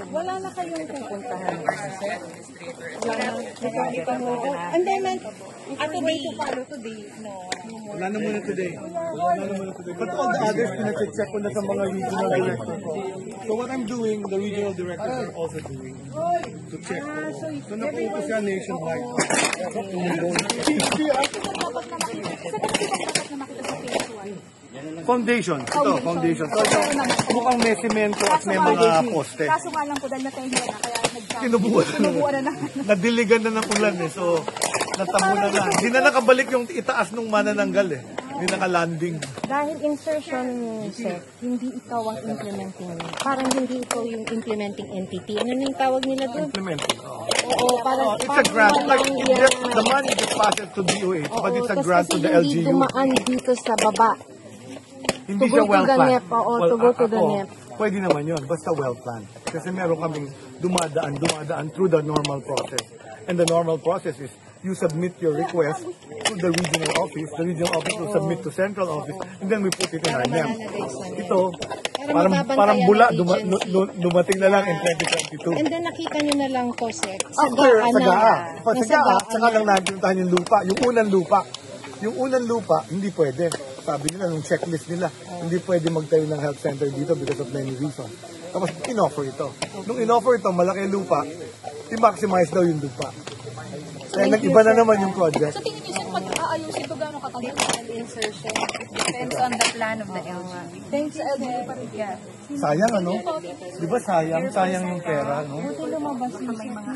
Wala na kayong pupuntahan. And then, way to follow today, no. Wala na muna today. But all the others, pinacheck ko na sa mga regional directors. So what I'm doing, the regional directors are also doing to check. So napupunta siya nationwide. Foundation. Ito, foundation. So ito, mukhang may semento at may mga poste. Kaso nga lang po dahil natahiya na, kaya Kinubuan na. Nadiligan na ng ulan eh. So, natamo na na. Hindi na nakabalik yung itaas nung manananggal eh. Hindi nakalanding. Dahil insertion, Seth, hindi ikaw ang implementing. Parang hindi ikaw yung implementing entity. Ano na yung tawag nila doon? Implementing. Oo, parang It's a grant. Like, the money just passes to DOH, but it's a grant to the hindi LGU. dumaan dito sa baba. Hindi To siya go to well the planned. NEP, to go to the NEP. Pwede naman yun, basta well planned. Kasi meron kaming dumadaan through the normal process. And the normal process is you submit your request to the regional office will submit to central office, and then we put it in our NEP. Ito, parang bula, dumating na lang in 2022. And then nakita nyo na lang to, Seth. After, saka lang napuntahan yung lupa, yung unang lupa, hindi pwede. Sabi nila, nung checklist nila, hindi pwede magtayo ng health center dito because of many reasons. Tapos, in-offer ito. Nung in-offer ito, malaki lupa, i-maximize daw yung lupa. Kaya nag-iba na naman yung project. So tingin niyo sir, pag aayusin ito, gano'ng katagal ang insertion? It depends on the plan of the LGU. Thanks sa LGU pa rin yan. Sayang, ano? Di ba sayang? Sayang yung pera, no? Buti lumabas na may mga